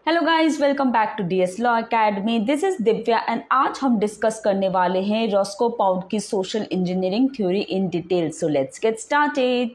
Hello guys, welcome back to DS law academy. This is Divya and आज हम discuss करने वाले हैं रॉस्को पाउंड की social engineering theory in detail. So let's get started.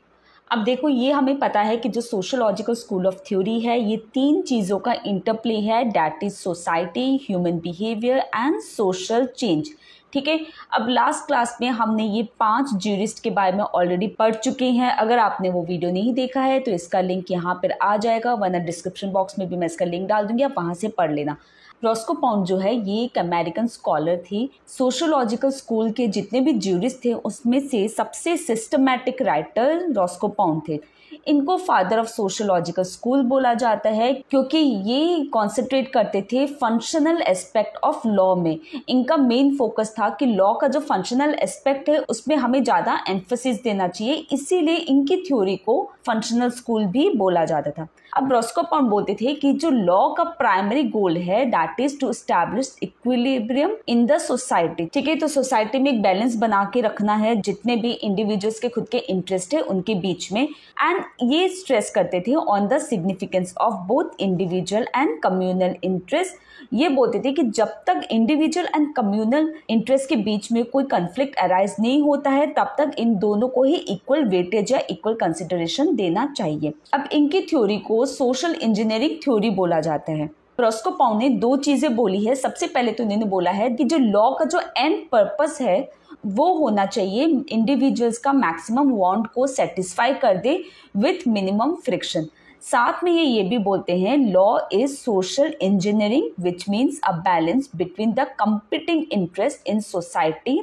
अब देखो, ये हमें पता है कि जो सोशोलॉजिकल स्कूल ऑफ थ्योरी है ये तीन चीज़ों का इंटरप्ले है, that is society, human behaviour and social change. ठीक है। अब लास्ट क्लास में हमने ये 5 ज्यूरिस्ट के बारे में ऑलरेडी पढ़ चुके हैं। अगर आपने वो वीडियो नहीं देखा है तो इसका लिंक यहाँ पर आ जाएगा, वरना डिस्क्रिप्शन बॉक्स में भी मैं इसका लिंक डाल दूंगी, आप वहाँ से पढ़ लेना। रॉस्को पाउंड जो है ये एक अमेरिकन स्कॉलर थी। सोशोलॉजिकल स्कूल के जितने भी ज्यूरिस्ट थे उसमें से सबसे सिस्टमैटिक राइटर रॉस्को पाउंड थे। इनको फादर ऑफ सोशोलॉजिकल स्कूल बोला जाता है क्योंकि ये कॉन्सेंट्रेट करते थे फंक्शनल एस्पेक्ट ऑफ लॉ में। इनका मेन फोकस था कि लॉ का जो फंक्शनल एस्पेक्ट है उसमें हमें ज़्यादा एम्फेसिस देना चाहिए, इसीलिए इनकी थ्योरी को फंक्शनल स्कूल भी बोला जाता था। अब रॉस्को पाउंड बोलते थे कि जो लॉ का प्राइमरी गोल है that is to establish equilibrium in the society. ठीक है, तो सोसाइटी में एक बैलेंस बना के रखना है जितने भी इंडिविजुअल्स के खुद के इंटरेस्ट है उनके बीच में। एंड ये स्ट्रेस करते थे on the significance of both individual and communal interest. ये बोलते थे कि जब तक इंडिविजुअल एंड कम्युनल इंटरेस्ट के बीच में कोई कन्फ्लिक्ट अराइज नहीं होता है तब तक इन दोनों को ही इक्वल वेटेज या इक्वल कंसिडरेशन देना चाहिए। अब इनकी थ्योरी को सोशल इंजीनियरिंग थ्योरी बोला जाता है। रॉस्को पाउंड ने 2 चीजें बोली है। सबसे पहले तो उन्होंने बोला है कि जो लॉ का जो एंड पर्पस है वो होना चाहिए इंडिविजुअल्स का मैक्सिमम वांट को सेटिस्फाई कर दे विथ मिनिमम फ्रिक्शन। साथ में ये भी बोलते हैं law is social engineering which means a balance between the competing interest in society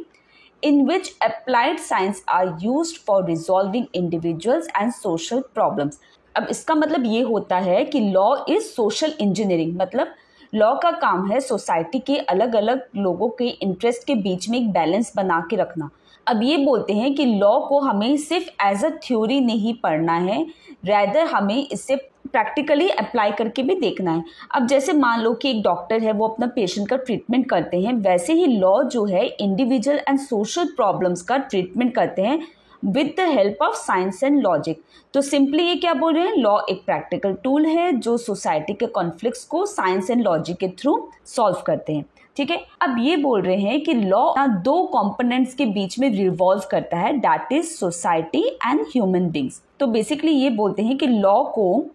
in which applied science are used for resolving individuals and social problems। अब इसका मतलब ये होता है कि लॉ इज सोशल इंजीनियरिंग, मतलब लॉ का काम है सोसाइटी के अलग अलग लोगों के इंटरेस्ट के बीच में एक बैलेंस बना के रखना। अब ये बोलते हैं कि लॉ को हमें सिर्फ एज अ थ्योरी नहीं पढ़ना है, रैदर हमें इसे प्रैक्टिकली अप्लाई करके भी देखना है। अब जैसे मान लो कि एक डॉक्टर है, वो अपना पेशेंट का ट्रीटमेंट करते हैं, वैसे ही लॉ जो है इंडिविजुअल एंड सोशल प्रॉब्लम्स का ट्रीटमेंट करते हैं with the help of science and logic. तो सिंपली ये क्या बोल रहे हैं, लॉ एक प्रैक्टिकल टूल है जो सोसाइटी के कॉन्फ्लिक्ट्स को साइंस एंड लॉजिक के थ्रू सॉल्व करते हैं। ठीक है। अब ये बोल रहे हैं कि लॉ 2 कंपोनेंट्स के बीच में रिवॉल्व करता है, that is society and human beings. तो बेसिकली ये बोलते हैं कि लॉ को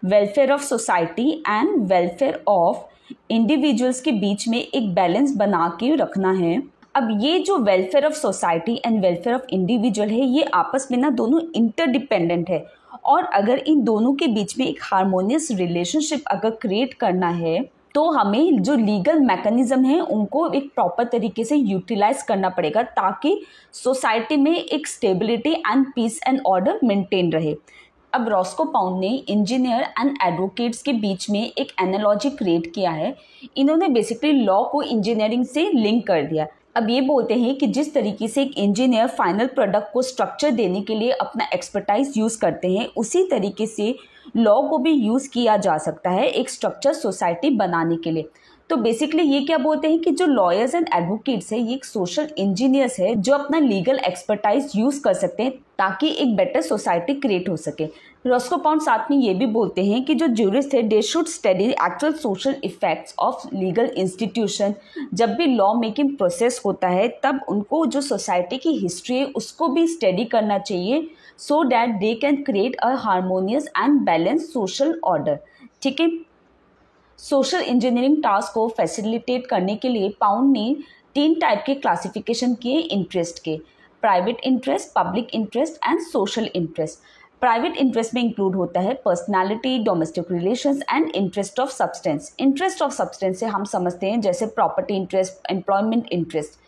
welfare of society and welfare of individuals के बीच में एक बैलेंस बना के रखना है। अब ये जो welfare of society and welfare of individual है ये आपस में ना दोनों इंटरडिपेंडेंट है, और अगर इन दोनों के बीच में एक हार्मोनियस रिलेशनशिप अगर क्रिएट करना है तो हमें जो लीगल मैकेनिज्म है उनको एक प्रॉपर तरीके से यूटिलाइज करना पड़ेगा ताकि सोसाइटी में एक stability and peace and order maintain रहे। अब रॉस्को पाउंड ने इंजीनियर एंड एडवोकेट्स के बीच में एक एनालॉजी क्रिएट किया है। इन्होंने बेसिकली लॉ को इंजीनियरिंग से लिंक कर दिया। अब ये बोलते हैं कि जिस तरीके से एक इंजीनियर फाइनल प्रोडक्ट को स्ट्रक्चर देने के लिए अपना एक्सपर्टाइज यूज़ करते हैं, उसी तरीके से लॉ को भी यूज़ किया जा सकता है एक स्ट्रक्चर सोसाइटी बनाने के लिए। तो बेसिकली ये क्या बोलते हैं कि जो लॉयर्स एंड एडवोकेट्स है ये एक सोशल इंजीनियर्स है जो अपना लीगल एक्सपर्टाइज यूज़ कर सकते हैं ताकि एक बेटर सोसाइटी क्रिएट हो सके। रॉस्को पाउंड साथ में ये भी बोलते हैं कि जो ज्यूरिस्ट है they should study actual social effects of legal institution. जब भी लॉ मेकिंग प्रोसेस होता है तब उनको जो सोसाइटी की हिस्ट्री है उसको भी स्टडी करना चाहिए, so that they can create a harmonious and balance social order. ठीक है। सोशल इंजीनियरिंग टास्क को फैसिलिटेट करने के लिए पाउंड ने 3 टाइप के क्लासिफिकेशन किए इंटरेस्ट के, private interest, public interest and social interest. Private interest में इंक्लूड होता है personality, domestic relations and interest of substance. Interest of substance से हम समझते हैं जैसे property interest, employment interest.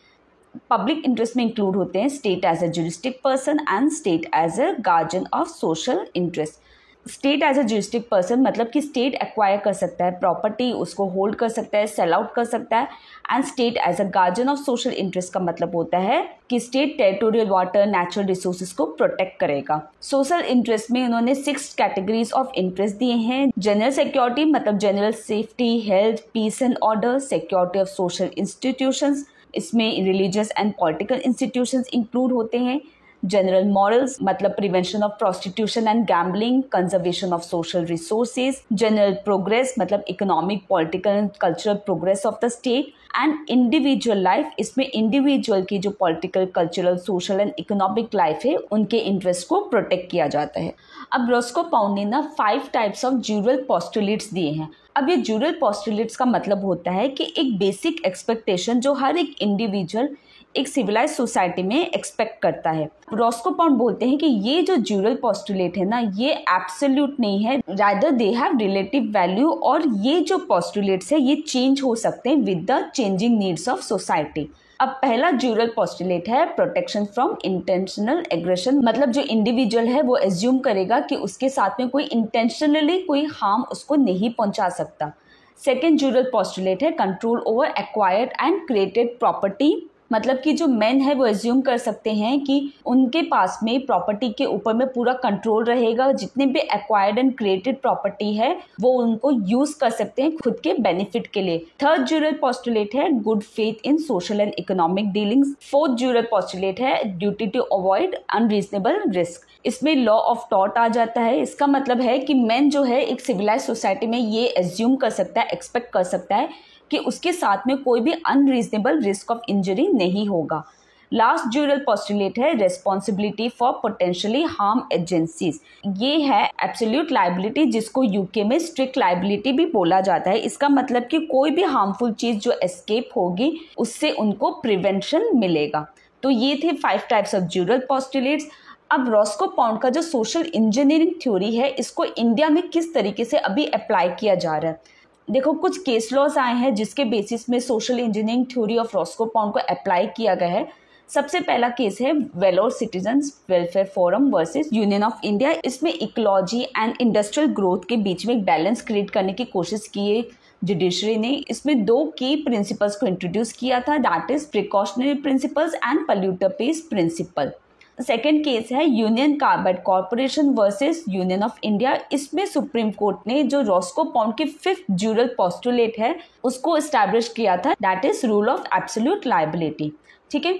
Public interest में इंक्लूड होते हैं state as a juristic person and state as a guardian of social interest. State as a juristic person मतलब कि स्टेट एक्वायर कर सकता है प्रॉपर्टी, उसको होल्ड कर सकता है, सेल आउट कर सकता है। And state as a guardian of social interest का मतलब होता है कि state territorial water, natural resources को प्रोटेक्ट करेगा। सोशल इंटरेस्ट में उन्होंने 6 कैटेगरीज ऑफ इंटरेस्ट दिए हैं। जनरल सिक्योरिटी मतलब general safety, health, peace and order, security of social institutions, इसमें religious and political institutions include होते हैं। जनरल मॉरल्स मतलब prevention of prostitution and gambling, conservation of social resources, general progress मतलब economic, political and cultural progress of the state, and individual life, इसमें individual की जो political, cultural, social and economic life है उनके interest को protect किया जाता है। अब रोस्को पाउंड ने ना 5 टाइप्स ऑफ ज्यूरल पोस्टुलेट्स दिए हैं। अब ये ज्यूरल पोस्टुलेट्स का मतलब होता है कि एक बेसिक एक्सपेक्टेशन जो हर एक इंडिविजुअल एक सिविलाइज सोसाइटी में एक्सपेक्ट करता है। रोस्को पाउंड बोलते हैं कि ये जो ज्यूरल पोस्टुलेट है ना, ये एब्सोल्यूट नहीं है, rather they have relative value, और ये जो पोस्टुलेट्स है ये चेंज हो सकते हैं with the changing needs of society. अब पहला ज्यूरल पोस्टुलेट है प्रोटेक्शन फ्रॉम इंटेंशनल एग्रेशन, मतलब जो इंडिविजुअल है वो एज्यूम करेगा कि उसके साथ में कोई इंटेंशनली कोई हार्म उसको नहीं पहुंचा सकता। सेकेंड ज्यूरल पोस्टुलेट है control over acquired and created property, मतलब कि जो मेन है वो एज्यूम कर सकते हैं कि उनके पास में प्रॉपर्टी के ऊपर में पूरा कंट्रोल रहेगा, जितने भी एक्वायर्ड एंड क्रिएटेड प्रॉपर्टी है वो उनको यूज कर सकते हैं खुद के बेनिफिट के लिए। थर्ड ज्यूरल पोस्टुलेट है good faith in social and economic dealings. Fourth jural postulate है duty to avoid unreasonable risk, इसमें लॉ ऑफ टॉट आ जाता है। इसका मतलब है कि मैन जो है एक सिविलाइज सोसाइटी में ये एज्यूम कर सकता है, एक्सपेक्ट कर सकता है कि उसके साथ में कोई भी अनरीजनेबल रिस्क ऑफ इंजरी नहीं होगा। लास्ट ज्यूरल पोस्टुलेट है responsibility for potentially harm agencies, ये है एब्सोल्यूट लायबिलिटी, जिसको यूके में स्ट्रिक्ट लायबिलिटी भी बोला जाता है। इसका मतलब कि कोई भी हार्मफुल चीज जो एस्केप होगी उससे उनको प्रिवेंशन मिलेगा। तो ये थे 5 टाइप्स ऑफ ज्यूरल पोस्टुलेट्स। अब रोस्को पाउंड का जो सोशल इंजीनियरिंग थ्योरी है इसको इंडिया में किस तरीके से अभी अप्लाई किया जा रहा है, देखो कुछ केस लॉज आए हैं जिसके बेसिस में social engineering theory of Roscoe Pound को अप्लाई किया गया है। सबसे पहला केस है Vellore citizens welfare forum versus Union of India. इसमें इकोलॉजी एंड इंडस्ट्रियल ग्रोथ के बीच में एक बैलेंस क्रिएट करने की कोशिश की है जुडिशरी ने। इसमें 2 की प्रिंसिपल्स को इंट्रोड्यूस किया था, that is precautionary principles and polluter pays principle. Second case है Union Carbide Corporation versus Union of India. इसमें सुप्रीम कोर्ट ने जो रोस्को पाउंड की 5th ज्यूरल पोस्टुलेट है उसको एस्टैब्लिश किया था, that is rule of absolute liability. ठीक है,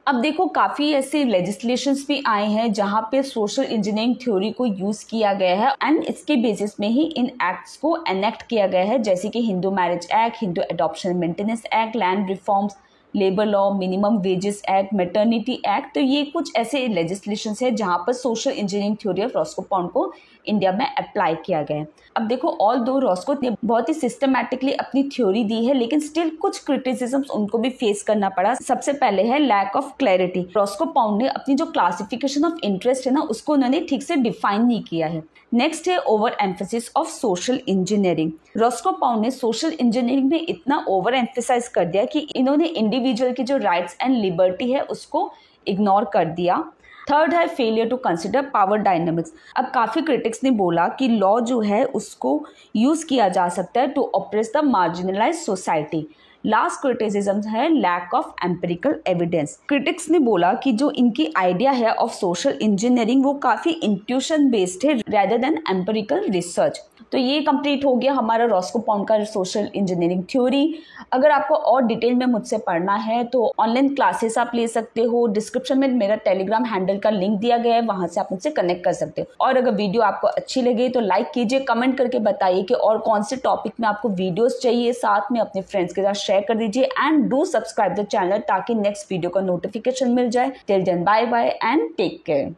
अब देखो काफ़ी ऐसे लेजिस्लेशंस भी आए हैं जहाँ पे सोशल इंजीनियरिंग थ्योरी को यूज़ किया गया है एंड इसके बेसिस में ही इन एक्ट्स को एनेक्ट किया गया है, जैसे कि Hindu marriage act, Hindu adoption maintenance act, land reforms, labour law, minimum wages act, maternity act. तो ये कुछ ऐसे लेजिस्लेशन है जहाँ पर social engineering theory of Roscoe Pound को इंडिया में अप्लाई किया गया है। अब देखो ऑल दो रोस्को ने बहुत ही सिस्टमैटिकली अपनी थ्योरी दी है, लेकिन स्टिल कुछ क्रिटिसिज्म्स उनको भी फेस करना पड़ा। सबसे पहले है lack of clarity. Roscoe Pound ने अपनी जो क्लासिफिकेशन ऑफ इंटरेस्ट है ना उसको उन्होंने ठीक से डिफाइन नहीं किया है। नेक्स्ट है over emphasis of social engineering. Roscoe Pound ने सोशल इंजीनियरिंग में इतना ओवर एम्फेसाइज कर दिया कि इन्होंने इंडिविजुअल की जो राइट्स एंड लिबर्टी है उसको इग्नोर कर दिया। थर्ड है failure to consider power dynamics. अब काफ़ी क्रिटिक्स ने बोला कि लॉ जो है उसको यूज़ किया जा सकता है to oppress the marginalise society. Last criticism है lack of empirical evidence. Critics ने बोला कि जो इनकी आइडिया है ऑफ सोशल इंजीनियरिंग वो काफ़ी इंट्यूशन बेस्ड है रेदर देन एम्पिरिकल रिसर्च। तो ये कंप्लीट हो गया हमारा रोस्को पाउंड का सोशल इंजीनियरिंग थ्योरी। अगर आपको और डिटेल में मुझसे पढ़ना है तो ऑनलाइन क्लासेस आप ले सकते हो। डिस्क्रिप्शन में मेरा टेलीग्राम हैंडल का लिंक दिया गया है, वहाँ से आप मुझसे कनेक्ट कर सकते हो। और अगर वीडियो आपको अच्छी लगे तो लाइक कीजिए, कमेंट करके बताइए कि और कौन से टॉपिक में आपको वीडियोस चाहिए, साथ में अपने फ्रेंड्स के साथ शेयर कर दीजिए and do subscribe the channel ताकि नेक्स्ट वीडियो का नोटिफिकेशन मिल जाए। Till then bye bye and take care.